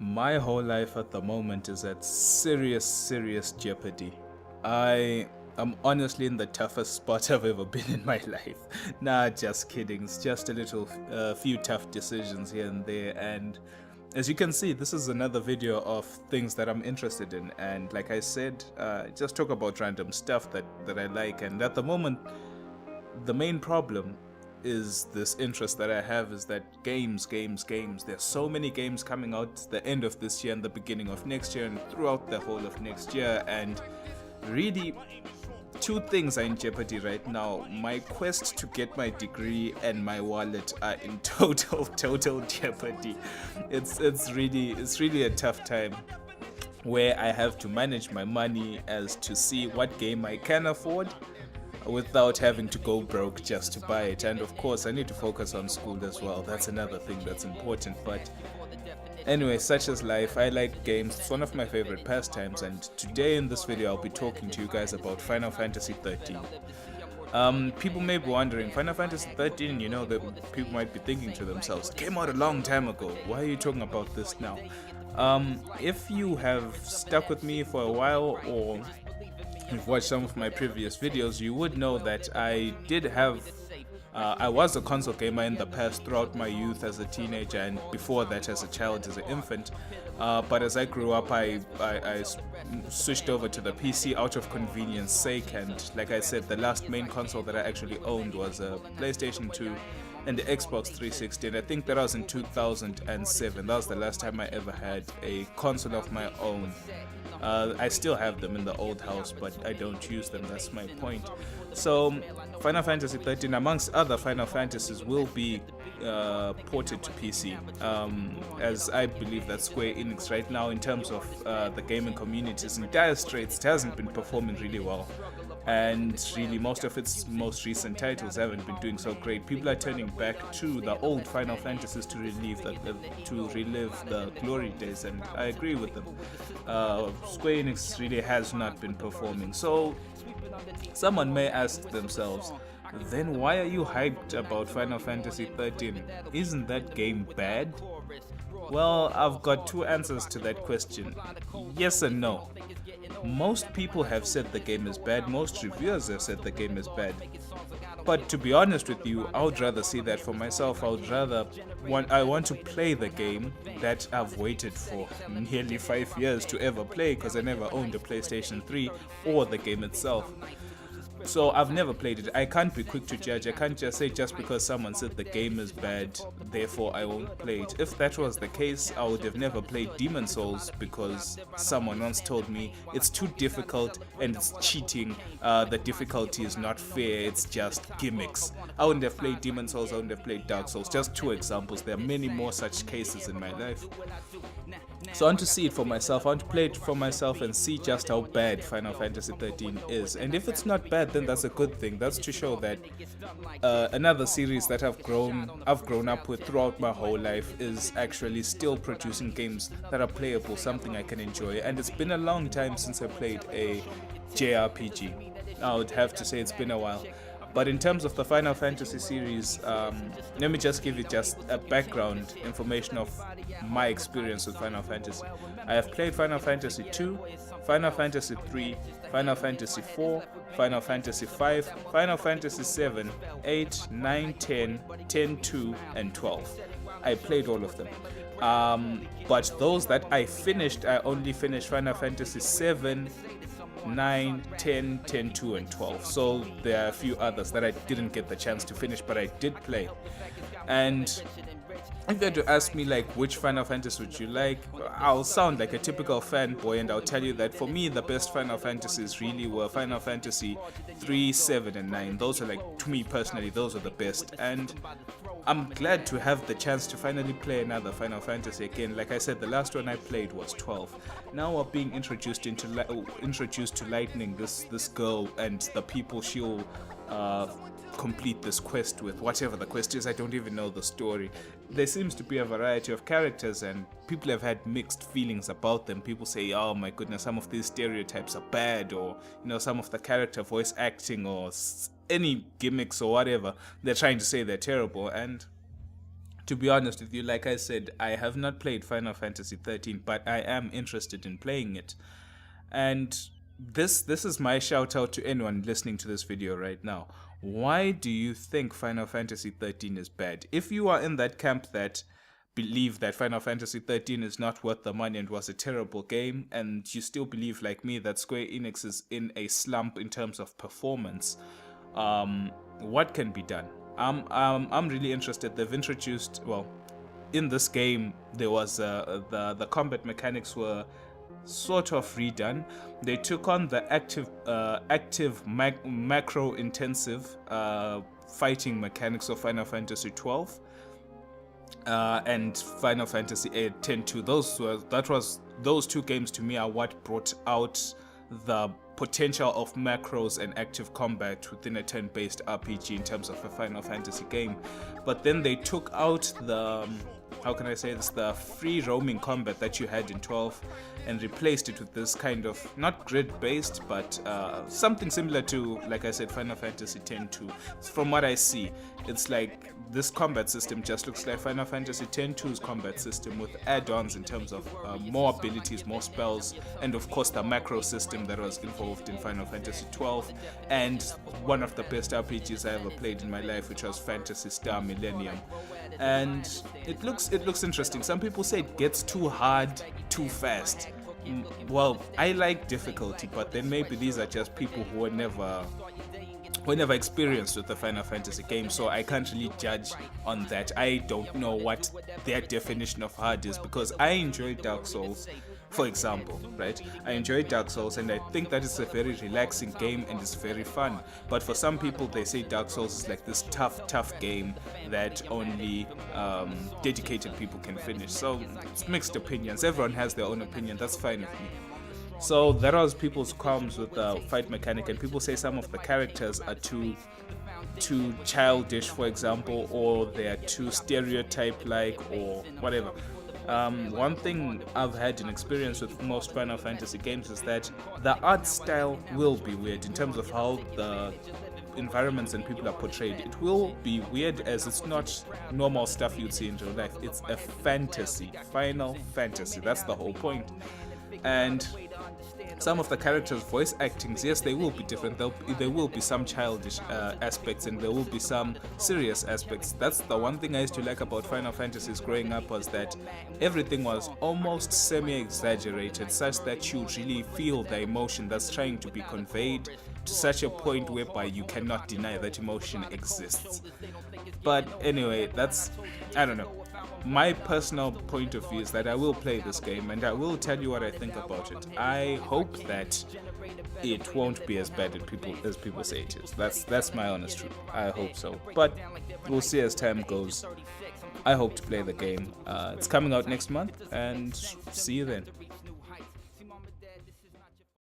My whole life at the moment is at serious jeopardy. I am honestly in the toughest spot I've ever been in my life. Nah, just kidding. It's just a few tough decisions here and there. And as you can see, this is another video of things that I'm interested in. And like I said, just talk about random stuff that I like. And at the moment, the main problem is this interest that I have is that games. There's so many games coming out the end of this year and the beginning of next year and throughout the whole of next year. And really, two things are in jeopardy right now. My quest to get my degree and my wallet are in total jeopardy. It's really a tough time where I have to manage my money as to see what game I can afford without having to go broke just to buy it. And of course, I need to focus on school as well. That's another thing that's important. But anyway, such is life. I like games. It's one of my favorite pastimes. And today in this video, I'll be talking to you guys about Final Fantasy 13. People may be wondering, Final Fantasy 13, that people might be thinking to themselves, it came out a long time ago. Why are you talking about this now? If you have stuck with me for a while, or you've watched some of my previous videos, you would know that I was a console gamer in the past throughout my youth as a teenager and before that as a child, as an infant. But as I grew up, I switched over to the PC out of convenience sake, and like I said, the last main console that I actually owned was a PlayStation 2 and the Xbox 360, and I think that was in 2007. That was the last time I ever had a console of my own. I still have them in the old house, but I don't use them, that's my point. So Final Fantasy 13, amongst other Final Fantasies, will be ported to PC, as I believe that Square Enix right now, in terms of the gaming community, is in dire straits. It hasn't been performing really well, and really most of its most recent titles haven't been doing so great. People are turning back to the old Final Fantasies to relive the glory days, and I agree with them. Square Enix really has not been performing. So someone may ask themselves, then why are you hyped about Final Fantasy 13? Isn't that game bad? Well, I've got two answers to that question. Yes and no. Most people have said the game is bad, most reviewers have said the game is bad. But to be honest with you, I would rather see that for myself. I want to play the game that I've waited for nearly 5 years to ever play, because I never owned a PlayStation 3 or the game itself. So I've never played it. I can't be quick to judge. I can't just say just because someone said the game is bad, therefore I won't play it. If that was the case, I would have never played Demon Souls, because someone once told me it's too difficult and it's cheating. The difficulty is not fair, it's just gimmicks. I wouldn't have played Demon Souls, I wouldn't have played Dark Souls. Just two examples. There are many more such cases in my life. So I want to see it for myself. I want to play it for myself and see just how bad Final Fantasy 13 is. And if it's not bad, then that's a good thing. That's to show that another series that I've grown up with throughout my whole life is actually still producing games that are playable, something I can enjoy. And it's been a long time since I played a JRPG. I would have to say it's been a while. But in terms of the Final Fantasy series, let me just give you just a background information of my experience with Final Fantasy. I have played Final Fantasy 2, Final Fantasy 3, Final Fantasy 4, Final Fantasy 5, Final Fantasy 7, 8, 9, 10, 10-2, and 12. I played all of them. But those that I finished, I only finished Final Fantasy 7, 9, 10, 10, 2, and 12. So there are a few others that I didn't get the chance to finish, but I did play. And if you had to ask me like which Final Fantasy would you like, I'll sound like a typical fanboy and I'll tell you that for me the best Final Fantasies really were Final Fantasy 3, 7, and 9. Those are, like, to me personally, those are the best. And I'm glad to have the chance to finally play another Final Fantasy again. Like I said, the last one I played was 12. Now we're being introduced to Lightning, this girl, and the people she'll complete this quest with. Whatever the quest is, I don't even know the story. There seems to be a variety of characters and people have had mixed feelings about them. People say, oh my goodness, some of these stereotypes are bad, or some of the character voice acting or any gimmicks or whatever, they're trying to say they're terrible. And to be honest with you, like I said, I have not played Final Fantasy 13, but I am interested in playing it. And this is my shout out to anyone listening to this video right now. Why do you think Final Fantasy 13 is bad? If you are in that camp that believe that Final Fantasy 13 is not worth the money and was a terrible game, and you still believe like me that Square Enix is in a slump in terms of performance, what can be done? I'm really interested. They've introduced, well, in this game there was the combat mechanics were sort of redone. They took on the active macro intensive fighting mechanics of Final Fantasy 12 and Final Fantasy 10-2. Those two games to me are what brought out the potential of macros and active combat within a turn-based RPG in terms of a Final Fantasy game. But then they took out the, how can I say this, the free roaming combat that you had in 12 and replaced it with this kind of, not grid-based, but something similar to, like I said, Final Fantasy X-2. From what I see, it's like this combat system just looks like Final Fantasy X-2's combat system with add-ons in terms of more abilities, more spells, and of course the macro system that was involved in Final Fantasy 12, and one of the best RPGs I ever played in my life, which was Phantasy Star Millennium. And it looks interesting. Some people say it gets too hard too fast. Well, I like difficulty, but then maybe these are just people who were never experienced with the Final Fantasy game, so I can't really judge on that. I don't know what their definition of hard is, because I enjoy Dark Souls, for example, right? I enjoy Dark Souls, and I think that it's a very relaxing game and it's very fun. But for some people, they say Dark Souls is like this tough game that only dedicated people can finish. So it's mixed opinions. Everyone has their own opinion. That's fine with me. So that was people's qualms with the fight mechanic, and people say some of the characters are too childish, for example, or they are too stereotype-like, or whatever. One thing I've had an experience with most Final Fantasy games is that the art style will be weird in terms of how the environments and people are portrayed. It will be weird, as it's not normal stuff you'd see in real life. It's a fantasy, Final Fantasy. That's the whole point. And some of the characters' voice actings, yes, they will be different. There will be some childish aspects, and there will be some serious aspects. That's the one thing I used to like about Final Fantasies growing up, was that everything was almost semi-exaggerated, such that you really feel the emotion that's trying to be conveyed to such a point whereby you cannot deny that emotion exists. But anyway, that's, I don't know. My personal point of view is that I will play this game and I will tell you what I think about it. I hope that it won't be as bad as people say it is. That's my honest truth. I hope so. But we'll see as time goes. I hope to play the game. It's coming out next month, and see you then.